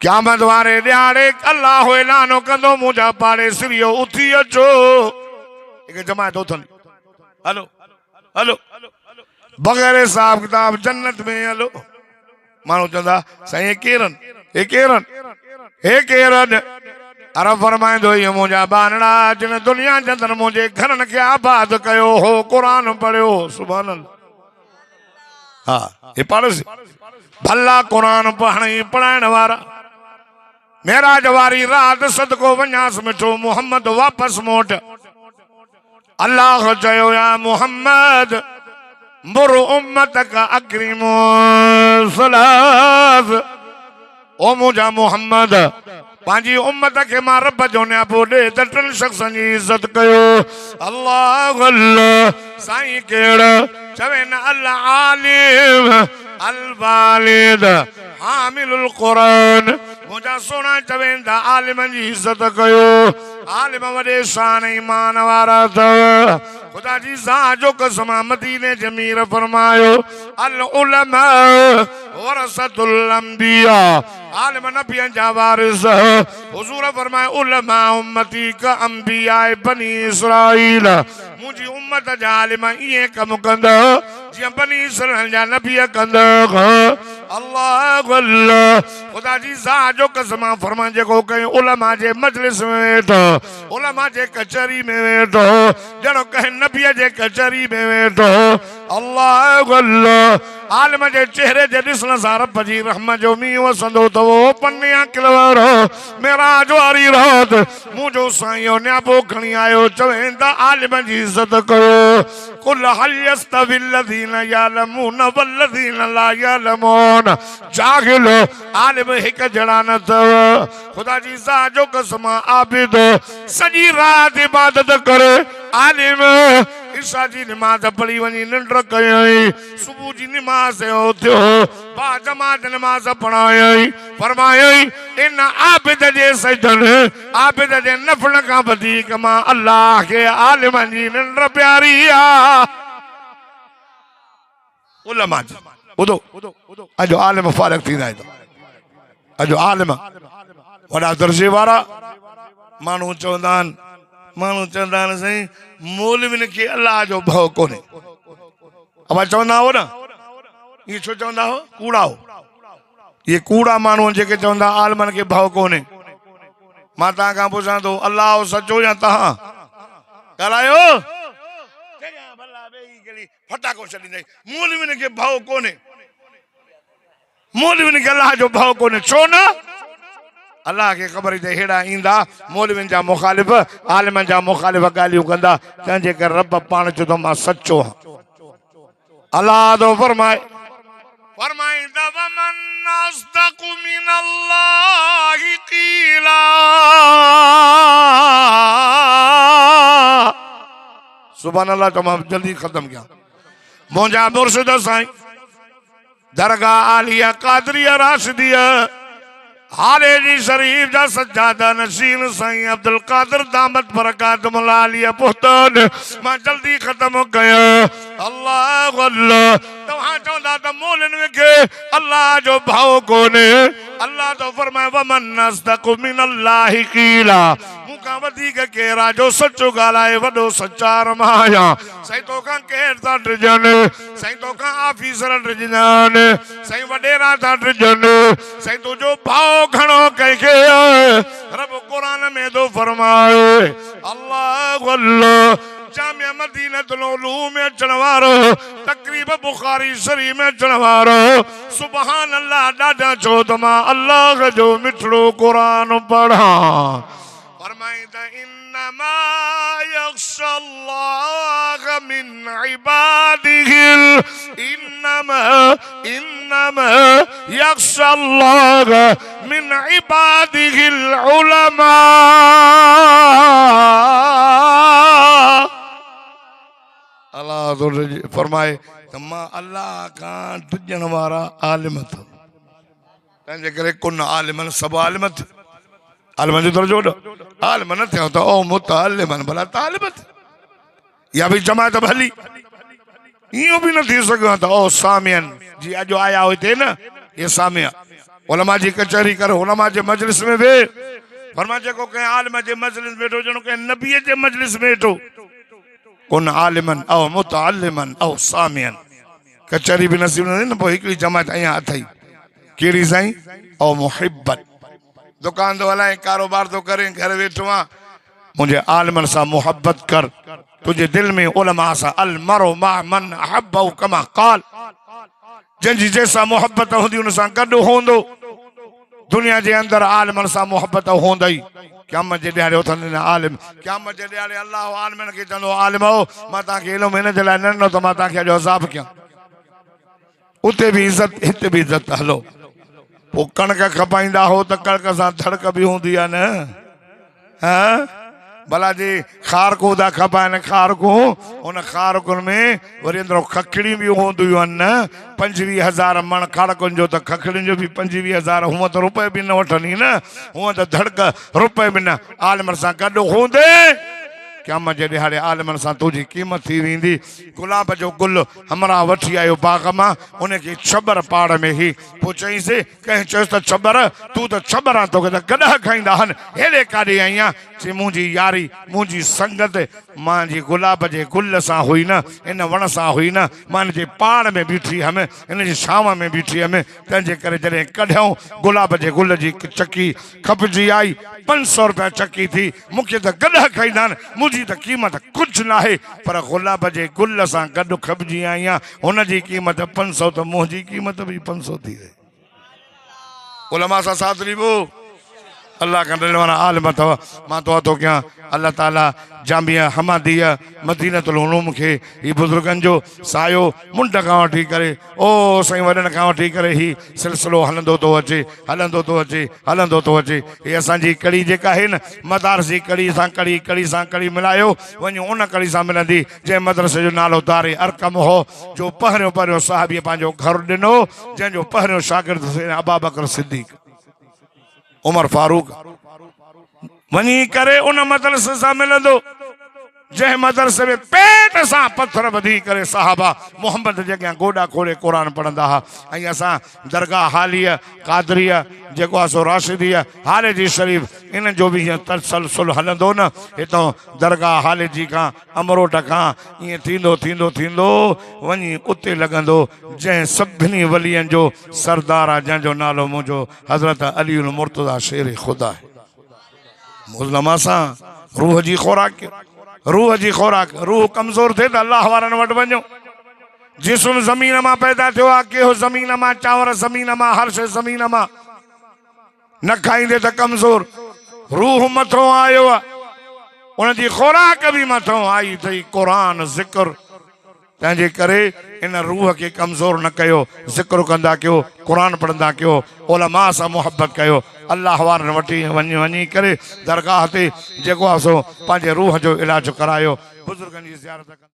क़यामत वारे ॾियारे अल्लाह ऐलानो कंदो मुंहिंजा पाड़े सिरियो उथी अचो एक जमायत उथनि हलो हलो बग़ैर हिसाब किताब जन्नत में हलो माण्हू चवंदा साईं हे केरनि हे केरनि हे केरनि अरब फरमाईंदो इहे मुंहिंजा बानड़ा जिन दुनिया जे अंदरि मुंहिंजे घरनि खे आबाद कयो हो क़ुरान पढ़ियो सुभान अल्लाह हा हे पढ़ोसि भला क़ुरान पढ़ाइण वारा मेराज वारी रात सदको वञासि मिठो मोहम्मद वापसि मोट अल्लाह चयो या मोहम्मद मुर उम्मतक अक्रिमो सलास ओ मुंहिंजा मोहम्मद पंहिंजी उम्मत खे मां रब जो नियाबो ॾे त टिनि शख़्सनि जी इज़त कयो अल्लाह अल्लाह साईं कहिड़ा चवे न अल आलिम अल वालिद हामिलुल क़ुरान मुंहिंजा सोना चवनि था आलिमनि जी इज़त कयो आलिम वॾे शान ईमान वारा अथव खुदा जी ज़ात जो कसम मदीने जमीर फरमायो अल उलमा वरसतुल अंबिया आलिम नबियन जा वारिस हुजूर फरमाए उलमा उम्मती का अंबिया बनी इसराइल मुंहिंजी उम्मत जा आलिम ईअं कमु कंदा जीअं बनी इसराइल जा नबी कंदा अल्लाह अल्लाह खुदा जी ज़ात जो कसम फरमाए जेको कहीं उलमा जे मजलिस में वेठो उलमा जे कचहरी में वेठो ॼणो कंहिं नबीअ जे कचहरी में वेठो अल्लाह अल्लाह आलिम जे चेहरे जे ॾिसण सां रब जी रहमत जो मींहुं वसंदो अथव पन्निया किलवारो मेराज वारी रात मुंहिंजो साईं नियाबो खणी आयो चवनि था आलिम जी इज़त कयो कुल हल यस्तविल लज़ीना यअलमून वल्लज़ीना ला यअलमून जाहिल आलिम हिकु जहिड़ा न अथव खुदा जी ज़ात जो कसम आबिद सॼी रात इबादत करे आलिम ईशा जी नमाज़ पढ़ी वञी निंड कयई सुबुह जी नमाज़ थियो बा जमात नमाज़ पढ़ायई फरमायई इन आबिद जे सजदनि आबिद जे नफ़ल खां वधीक मां अल्लाह खे आलिमनि जी निंड प्यारी आहे उलमा जी ॿुधो अॼु आलिम फारिग थींदा आहिनि अॼु आलिम वॾा दर्जे वारा माण्हू चवंदा आहिनि साईं मौलविन खे अल्लाह जो भउ कोन्हे अब चवंदा हो न ये छो चवंदा हो कूड़ा हो ये कूड़ा माण्हू जेके चवंदा आलिमनि खे भउ कोन्हे मां तव्हां खां पुछां थो अल्लाह सचो या तव्हां ॻाल्हायो फटाको छॾींदई मौलविन खे भउ कोन्हे मौलविन खे अल्लाह जो भउ कोन्हे छो न अल्लाह के ख़बर ते हेड़ा ईंदा मौलविन जा मुखालिफ आलिमन जा मुखालिफ गालियूं कंदा तंहिंजे करे रब पाण चवंदो मां सचो आहियां अल्लाह तो फरमाईंदा वमन अस्दक़ु मिनल्लाहि क़ीला सुभान अल्लाह तमाम जल्दी खत्म किया मुंहिंजा मुर्शिद साईं दरगाह आलिया कादरिया राशिदिया हारे जी शरीफ जा सज्जादा नशीन साईं अब्दुल कादिर दामत बरकातुहुल आलिया पुख्तन मां जल्दी खत्म कया अल्लाह अल्लाह तव्हां चवंदा त मौलविन खे अल्लाह जो भउ कोन्हे अल्लाह तो फरमाए वमन अस्दक़ु मिनल्लाहि क़ीला मूंखां वधीक केरु आहे जो सचो ॻाल्हाए वॾो सचार मां आहियां साईं तोखां केरु था ड्रिजनि साईं तोखां ऑफिसर ड्रिजंदा आहिनि साईं वॾेरा था ड्रिजनि साईं तुंहिंजो भाउ घणो कंहिंखे रब क़ुरान में थो फरमाए अल्लाह अल्लाह जामिया मदीनतुल उलूम में अचण वारो तकरीब बुखारी शरीफ में अचण वारो सुभान अल्लाह ॾाढा चओ त मां अल्लाह जो मिठड़ो क़ुरान पढ़ा फरमाईंदा इन्नमा यख्शल्लाह मिन इबादिहिल इन्नमा यख्शल्लाह मिन इबादिहिल उलमा अल्लाह तो फरमाए त मां अल्लाह खां ड्रिजण वारा आलिम था तंहिंजे करे कुन आलिमन सभु आलिम थियो आलिमन जो दर्जो आलिम न थियो त ओ मुतअल्लिमन भला तालिब या भी जमात भली यूं भी न थी सघे त ओ सामियन जी अॼु आया हुते न ये सामिया उलमा जी कचहरी कर, उलमा जे मजलिस में वे। फरमा जेको कंहिं आलिम जे मजलिस में वेठो ॼणो कंहिं नबीअ जे मजलिस में वेठो। कुन आलिमन औ मुतअल्लिमन औ सामियन। कचहरी भी नसीब न पोइ हिकिड़ी जमात अञा अथई कहिड़ी साईं, औ मुहिबत। दुकान तो हलाए, कारोबार तो करें, घर वेठो आ, मुझे आलिमन सां मोहब्बत कर। तुझे दिल में उलमा सां अल मरो मा मन अहब्बहु कमा क़ाल। जंहिंजी जैसा मोहब्बत हूंदी उन सां गॾु हूंदो। दुनिया जे अंदर आलिमन सां मोहब्बत हूंदई। क़यामत जे ॾियारे उथंदे न आलिम, क़यामत जे ॾियारे अल्लाह आलिमन खे चवंदो आलिम हो मां तव्हांखे इल्मु हिन जे लाइ न ॾिनो त मां तव्हांखे अॼु अज़ाब कयां। उते भी इज्जत, हिते भी इज्जत। हलो पोइ कणक खपाईंदा हो त कणक सां धड़क भी हूंदी आहे न। हाँ भला जी खारकू दा खपाइनि, खारकू उन खारकुन में वरी अंदरो खखड़ी भी हूंदियूं आहिनि न। 25,000 मण खारकुन जो त खखड़ियुनि जो भी 25,000। हूअं त रुपए भी न वठंदी न, हूअं त धड़क रुपए भी न। आलिमन सां गॾु हूंदे क़यामत जे ॾियारे आलिमन सां तुंहिंजी क़ीमत थी वेंदी। गुलाब जो गुल हमरा वठी आयो बाग मां, उनखे छबर पाड़ में ही। पोइ चईंसि कंहिं चयोसि त छबर, तूं त छबर आहे, तोखे त गॾह खाईंदा आहिनि, हेॾे काॾे आई आहियां। चई मुंहिंजी यारी, मुंहिंजी संगत मुंहिंजी गुलाब जे गुल सां हुई न, इन वण सां हुई न, मां इन जे पाड़ में बीठी हुअमि, इन जी छांव में बीठी हुअमि। तंहिंजे करे जॾहिं कढियऊं गुलाब जे गुल जी चकी खपजी आई, 500 रुपया चकी थी। मूंखे त गॾह खाईंदा आहिनि, मुंहिंजी त क़ीमत कुझु न आहे, पर गुलाब जे गुल सां गॾु खपजी आई आहियां, हुनजी क़ीमत 500 त मुंहिंजी क़ीमत भी 500 थी वई। उलमा सां साथ ॾिबो। अल्लाह का डरने वाला आलिम अथव। मां दुआ थो कयां अल्लाह ताला जामिया हमादिया मदीनतुल उलूम खे ही बुजुर्गनि जो सायो मुंड खां वठी करे ओ साईं वॾनि खां वठी करे ही सिलसिलो हलंदो थो अचे, हलंदो थो अचे, हलंदो थो अचे। हे असांजी कड़ी जेका आहे न, मदारस जी कड़ी सां कड़ी, कड़ी सां कड़ी मिलायो वञो, उन कड़ी सां मिलंदी जंहिं मदरसे जो नालो दारे अरकम हो, जो पहिरियों पहिरियों साहिबीअ पंहिंजो घर ॾिनो, जंहिंजो पहिरियों शागिर्द अबा बकर सिद्दीक़, उमर फारूक। वञी करे उन मदरसे सां मिलंदो जंहिं मदरसे में पेट सां पत्थर वधी करे साहबा मोहम्मद जे अॻियां गोॾा खोले क़ुर पढ़ंदा हुआ। ऐं असां दरगाह हालिया कादरिया जेको आहे सो राशिदिया हाले जी शरीफ़, इन जो भी हीअं तसलसल हलंदो न। हितां दरगाह हाले जी खां अमरोट खां ईअं थींदो थींदो थींदो वञी उते लॻंदो जंहिं सभिनी वलियनि जो सरदार आहे, जंहिंजो नालो मुंहिंजो हज़रत अली मुर्तज़ा शेर ख़ुदा आहे। मुज़लमा सां रूह जी खुराक, रूह जी खुराक। रूह कमज़ोर थिए त अल्लाह वारनि वटि वञो। जिस्म ज़मीन मां पैदा थियो आहे, केहो ज़मीन मां, चांवर ज़मीन मां, हर शइ ज़मीन मां। न खाईंदे त कमज़ोर। रूह मथों आयो आहे, उनजी खुराक भी मथों आई अथई क़ुरान ज़िक्र। तंहिंजे करे इन रूह खे कमज़ोर न कयो, ज़िक्र कंदा कयो, क़ुरान पढ़ंदा कयो, उलमा सां मोहब्बत कयो। अल्लाह वारनि वटि वञी करे दरगाह ते जेको आहे सो पंहिंजे रूह जो इलाज करायो। बुज़ुर्गनि जी ज़ियारत